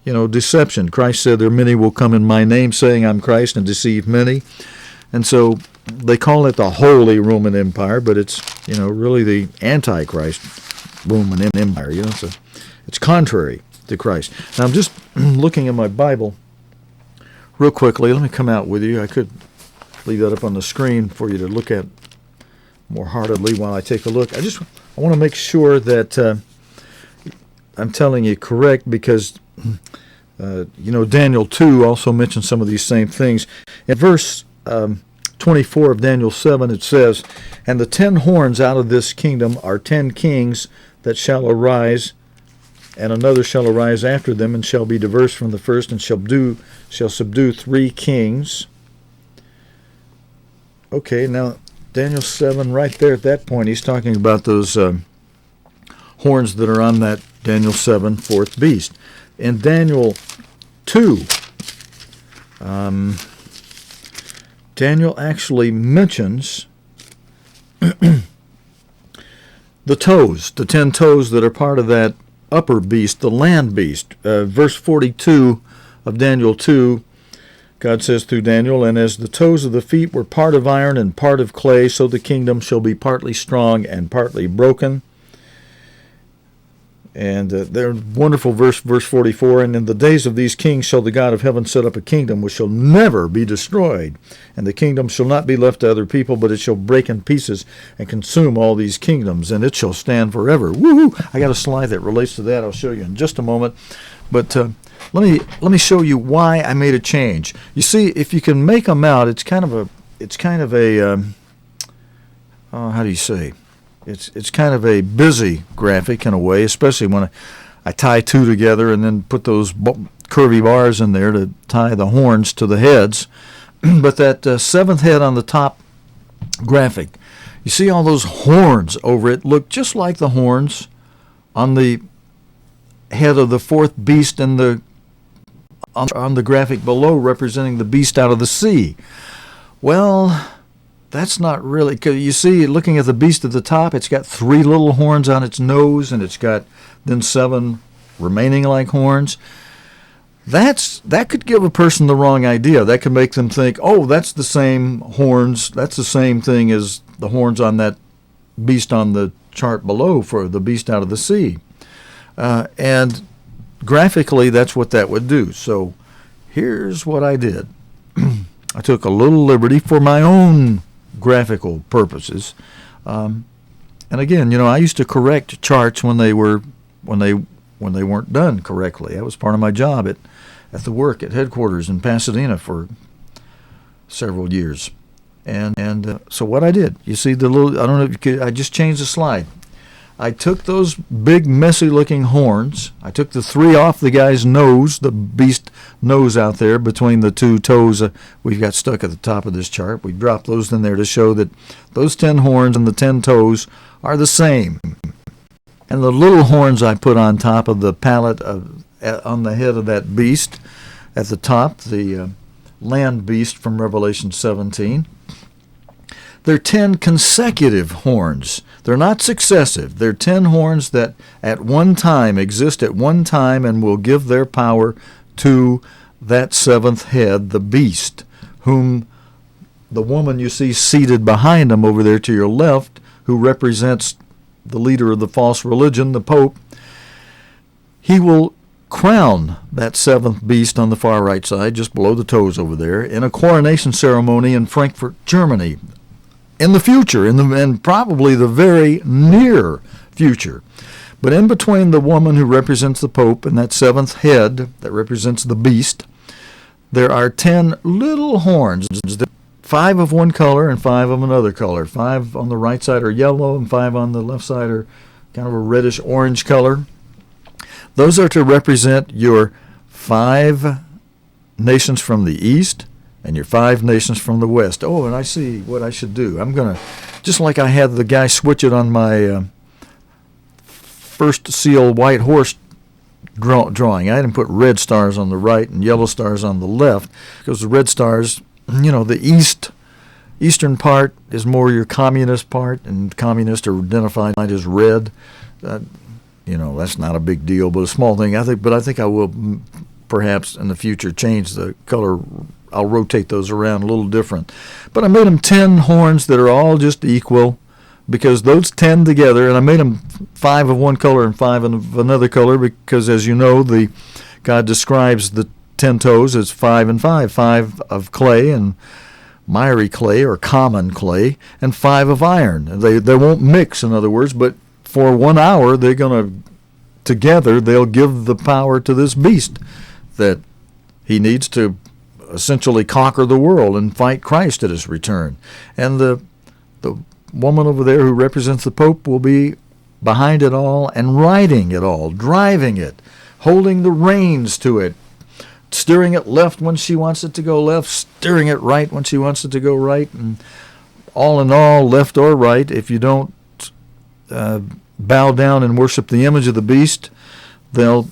deception. Christ said, there many will come in my name saying I'm Christ and deceive many. And so they call it the Holy Roman Empire, but it's, really the Antichrist Roman Empire. So it's contrary to Christ. Now I'm just looking at my Bible real quickly. Let me come out with you. I could leave that up on the screen for you to look at more heartedly while I take a look. I want to make sure that I'm telling you correct, because Daniel 2 also mentions some of these same things. In verse 24 of Daniel 7, it says, "And the 10 horns out of this kingdom are 10 kings that shall arise, and another shall arise after them, and shall be diverse from the first, and shall subdue 3 kings." Okay, now Daniel 7, right there at that point, he's talking about those horns that are on that Daniel 7 fourth beast. In Daniel 2, Daniel actually mentions the toes, the 10 toes that are part of that upper beast, the land beast. Verse 42 of Daniel 2, God says through Daniel, "And as the toes of the feet were part of iron and part of clay, so the kingdom shall be partly strong and partly broken." And they're wonderful, verse 44, "And in the days of these kings shall the God of heaven set up a kingdom which shall never be destroyed. And the kingdom shall not be left to other people, but it shall break in pieces and consume all these kingdoms, and it shall stand forever." Woo-hoo! I got a slide that relates to that. I'll show you in just a moment. But let me show you why I made a change. You see, if you can make them out, it's kind of a how do you say? It's kind of a busy graphic in a way, especially when I tie 2 together and then put those curvy bars in there to tie the horns to the heads. But that seventh head on the top graphic, you see all those horns over it look just like the horns on the head of the fourth beast on the graphic below, representing the beast out of the sea. Well, that's not really, because you see, looking at the beast at the top, it's got 3 little horns on its nose, and it's got then 7 remaining like horns. That could give a person the wrong idea. That could make them think, oh, that's the same horns, that's the same thing as the horns on that beast on the chart below for the beast out of the sea. And graphically, that's what that would do. So here's what I did. I took a little liberty for my own graphical purposes. And again, I used to correct charts when they weren't done correctly. That was part of my job at the work at headquarters in Pasadena for several years. And so what I did, you see the little, I don't know if you could, I just changed the slide. I took those big, messy-looking horns. I took the 3 off the guy's nose, the beast nose out there between the 2 toes we've got stuck at the top of this chart. We dropped those in there to show that those 10 horns and the 10 toes are the same. And the little horns I put on top of the pallet on the head of that beast at the top, the land beast from Revelation 17. They're 10 consecutive horns. They're not successive. They're 10 horns that at one time exist at one time and will give their power to that 7th head, the beast, whom the woman you see seated behind him over there to your left, who represents the leader of the false religion, the Pope. He will crown that 7th beast on the far right side, just below the toes over there, in a coronation ceremony in Frankfurt, Germany, in the future, and probably the very near future. But in between the woman who represents the Pope and that 7th head that represents the beast, there are 10 little horns, 5 of one color and 5 of another color. 5 on the right side are yellow and 5 on the left side are kind of a reddish orange color. Those are to represent your 5 nations from the east and your 5 nations from the west. Oh, and I see what I should do. I'm going to, just like I had the guy switch it on my first seal white horse drawing. I didn't put red stars on the right and yellow stars on the left, because the red stars, the eastern part is more your communist part, and communists are identified as red. That's not a big deal, but a small thing. I think I will perhaps in the future change the color. I'll rotate those around a little different. But I made them 10 horns that are all just equal, because those 10 together, and I made them 5 of one color and 5 of another color, because as you know, God describes the 10 toes as 5 and 5, 5 of clay and miry clay or common clay, and 5 of iron. They won't mix, in other words, but for 1 hour they're going to, together, they'll give the power to this beast that he needs to essentially conquer the world and fight Christ at his return. And the woman over there who represents the Pope will be behind it all and riding it all, driving it, holding the reins to it, steering it left when she wants it to go left, steering it right when she wants it to go right, and all in all, left or right, if you don't bow down and worship the image of the beast, they'll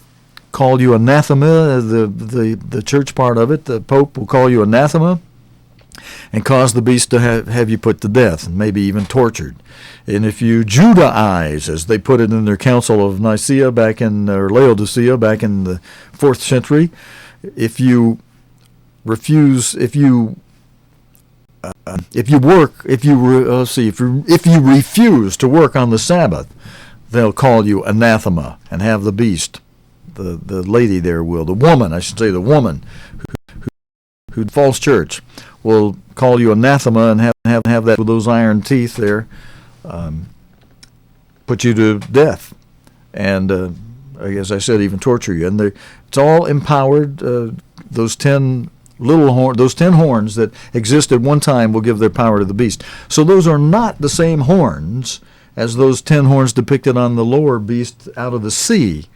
call you anathema. The church part of it, the Pope will call you anathema and cause the beast to have you put to death and maybe even tortured. And if you Judaize, as they put it in their Council of Nicaea or Laodicea back in the 4th century, if you refuse to work on the Sabbath, they'll call you anathema and have the beast, the lady there will, the woman, I should say, the woman who false church will call you anathema and have that with those iron teeth there, put you to death, and as I said, even torture you. And it's all empowered. Those 10 horns that exist at one time will give their power to the beast. So those are not the same horns as those 10 horns depicted on the lower beast out of the sea,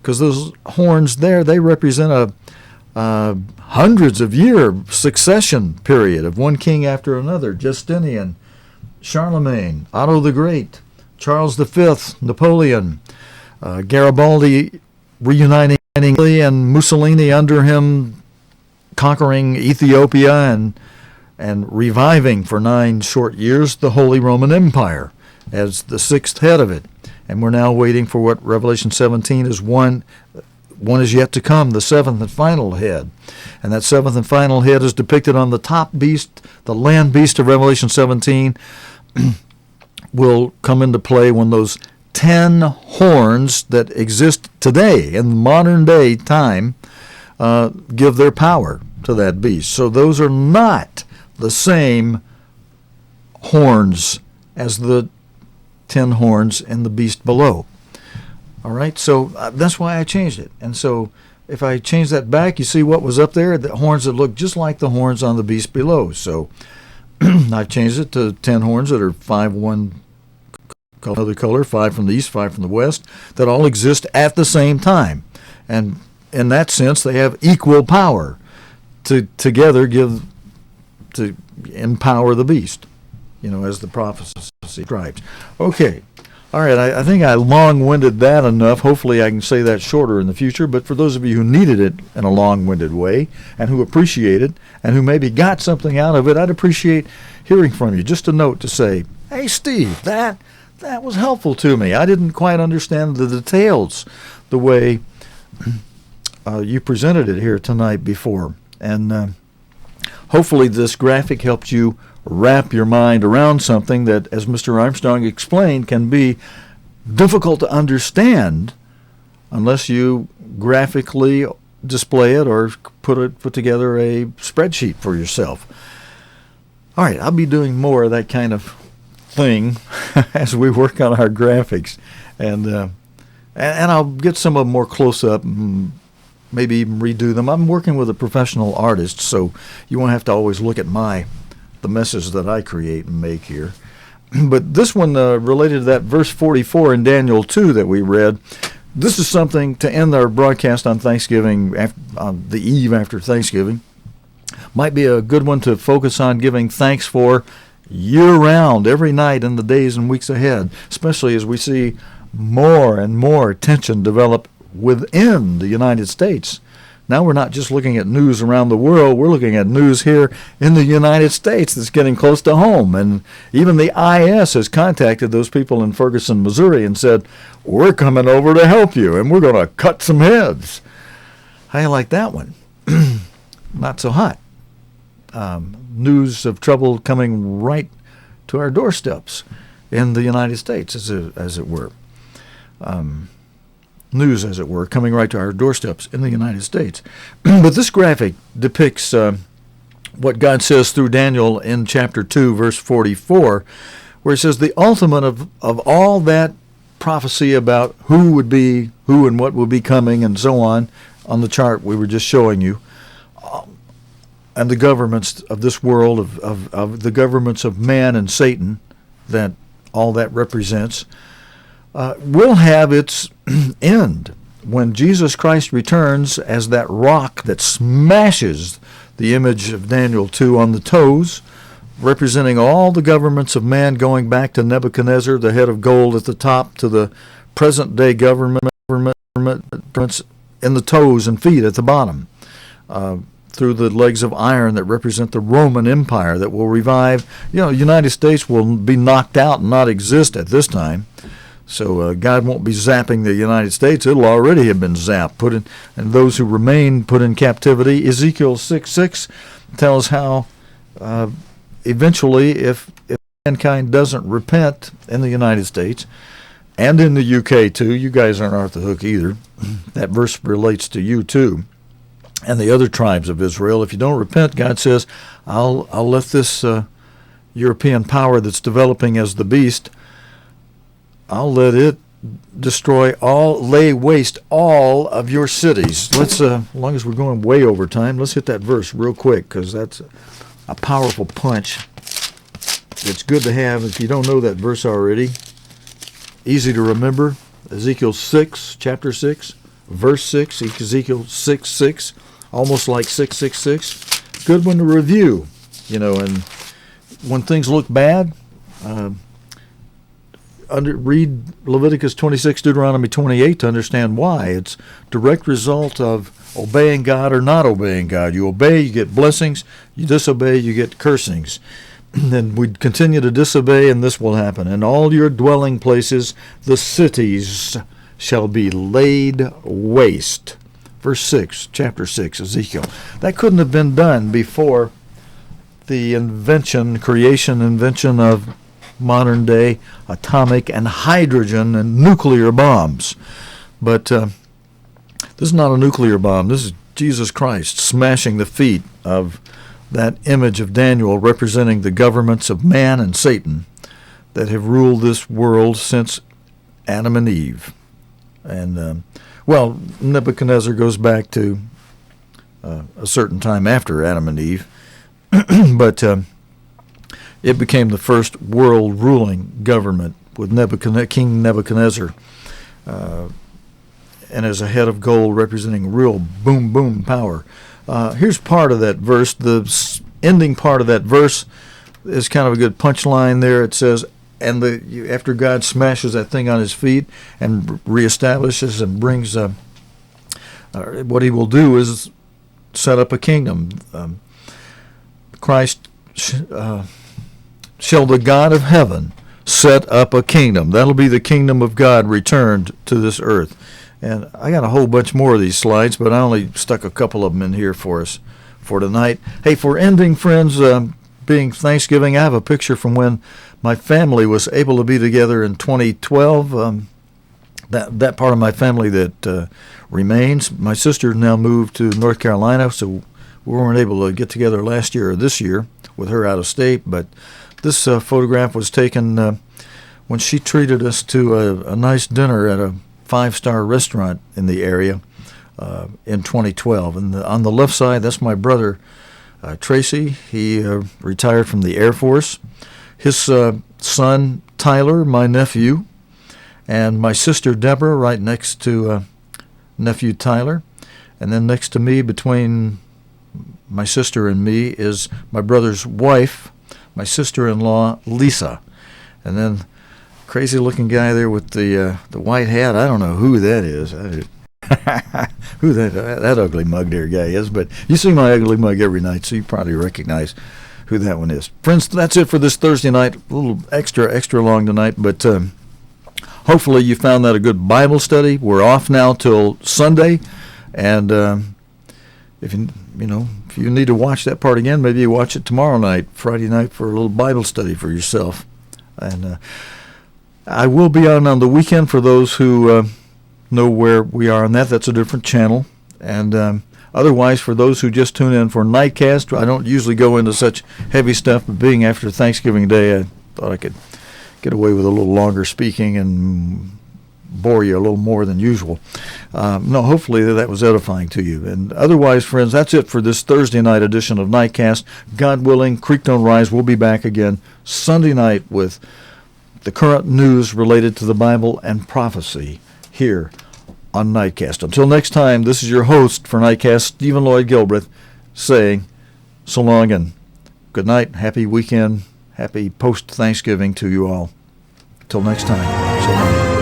because those horns there, they represent a hundreds of year succession period of one king after another: Justinian, Charlemagne, Otto the Great, Charles V, Napoleon, Garibaldi reuniting Italy, and Mussolini under him conquering Ethiopia and reviving for 9 short years the Holy Roman Empire as the 6th head of it. And we're now waiting for what Revelation 17 is. One is yet to come, the 7th and final head. And that 7th and final head is depicted on the top beast, the land beast of Revelation 17, will come into play when those 10 horns that exist today in modern day time give their power to that beast. So those are not the same horns as the 10 horns in the beast below. All right, so that's why I changed it. And so if I change that back, you see what was up there, the horns that look just like the horns on the beast below. So I've changed it to 10 horns that are 5 one another color, 5 from the east, 5 from the west, that all exist at the same time. And in that sense, they have equal power to together to empower the beast, as the prophecy describes. Okay. All right, I think I long-winded that enough. Hopefully I can say that shorter in the future, but for those of you who needed it in a long-winded way and who appreciate it and who maybe got something out of it, I'd appreciate hearing from you. Just a note to say, hey, Steve, that was helpful to me. I didn't quite understand the details the way you presented it here tonight before. And hopefully this graphic helped you wrap your mind around something that, as Mr. Armstrong explained, can be difficult to understand unless you graphically display it or put together a spreadsheet for yourself. All right, I'll be doing more of that kind of thing as we work on our graphics, and I'll get some of them more close up and maybe even redo them. I'm working with a professional artist, so you won't have to always look at the messes that I create and make here. But this one related to that verse 44 in Daniel 2 that we read. This is something to end our broadcast on Thanksgiving, on the eve after Thanksgiving. Might be a good one to focus on giving thanks for year-round, every night in the days and weeks ahead, especially as we see more and more tension develop within the United States. Now we're not just looking at news around the world, we're looking at news here in the United States that's getting close to home. And even the IS has contacted those people in Ferguson, Missouri and said, we're coming over to help you and we're going to cut some heads. How do you like that one? Not so hot. News of trouble coming right to our doorsteps in the United States, as it were. News, as it were, coming right to our doorsteps in the United States. But this graphic depicts what God says through Daniel in chapter 2, verse 44, where it says the ultimate of all that prophecy about who and what would be coming and so on the chart we were just showing you, and the governments of this world, of the governments of man and Satan, that all that represents, will have its end when Jesus Christ returns as that rock that smashes the image of Daniel 2 on the toes, representing all the governments of man going back to Nebuchadnezzar, the head of gold at the top, to the present-day governments in the toes and feet at the bottom, through the legs of iron that represent the Roman Empire that will revive. The United States will be knocked out and not exist at this time. So God won't be zapping the United States. It'll already have been zapped, and those who remain put in captivity. Ezekiel 6:6 tells how eventually, if mankind doesn't repent in the United States, and in the UK too, you guys aren't off the hook either. That verse relates to you too, and the other tribes of Israel. If you don't repent, God says, I'll let this European power that's developing as the beast, I'll let it lay waste all of your cities. Let's, as long as we're going way over time, let's hit that verse real quick, because that's a powerful punch. It's good to have if you don't know that verse already. Easy to remember. Ezekiel 6, chapter 6, verse 6, Ezekiel 6:6, almost like 666. Good one to review, and when things look bad, read Leviticus 26, Deuteronomy 28 to understand why. It's direct result of obeying God or not obeying God. You obey, you get blessings. You disobey, you get cursings. And we continue to disobey, and this will happen. And all your dwelling places, the cities, shall be laid waste. Verse 6, chapter 6, Ezekiel. That couldn't have been done before the creation of modern-day atomic and hydrogen and nuclear bombs. But this is not a nuclear bomb. This is Jesus Christ smashing the feet of that image of Daniel representing the governments of man and Satan that have ruled this world since Adam and Eve. And, Nebuchadnezzar goes back to a certain time after Adam and Eve. But it became the first world ruling government with King Nebuchadnezzar, and as a head of gold representing real boom, boom power. Here's part of that verse. The ending part of that verse is kind of a good punchline there. It says, after God smashes that thing on his feet and reestablishes and brings, what he will do is set up a kingdom. Christ shall the God of heaven set up a kingdom. That'll be the kingdom of God returned to this earth. And I got a whole bunch more of these slides, but I only stuck a couple of them in here for us for tonight. Hey, for ending, friends, being Thanksgiving, I have a picture from when my family was able to be together in 2012. That part of my family that remains. My sister now moved to North Carolina, so we weren't able to get together last year or this year with her out of state. But this photograph was taken when she treated us to a nice dinner at a 5-star restaurant in the area in 2012. And on the left side, that's my brother, Tracy. He retired from the Air Force. His son Tyler, my nephew, and my sister Deborah right next to nephew Tyler. And then next to me, between my sister and me, is my brother's wife, my sister-in-law Lisa. And then crazy-looking guy there with the white hat. I don't know who that is. Who that ugly mug there guy is, but you see my ugly mug every night, so you probably recognize who that one is. Friends, that's it for this Thursday night. A little extra long tonight, but hopefully you found that a good Bible study. We're off now till Sunday, and if you need to watch that part again, maybe you watch it tomorrow night, Friday night, for a little Bible study for yourself. And I will be on the weekend for those who know where we are on that. That's a different channel. And otherwise, for those who just tune in for Nightcast, I don't usually go into such heavy stuff, but being after Thanksgiving Day, I thought I could get away with a little longer speaking and bore you a little more than usual. No, hopefully that was edifying to you. And otherwise, friends, that's it for this Thursday night edition of Nightcast. God willing, Creek Don't Rise. We'll be back again Sunday night with the current news related to the Bible and prophecy here on Nightcast. Until next time, this is your host for Nightcast, Stephen Lloyd Gilbreth, saying so long and good night, happy weekend, happy post-Thanksgiving to you all. Until next time, so long.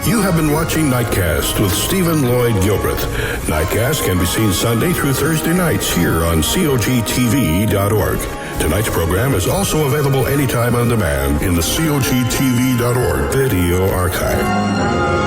You have been watching Nightcast with Stephen Lloyd Gilbreth. Nightcast can be seen Sunday through Thursday nights here on cogtv.org. Tonight's program is also available anytime on demand in the cogtv.org video archive.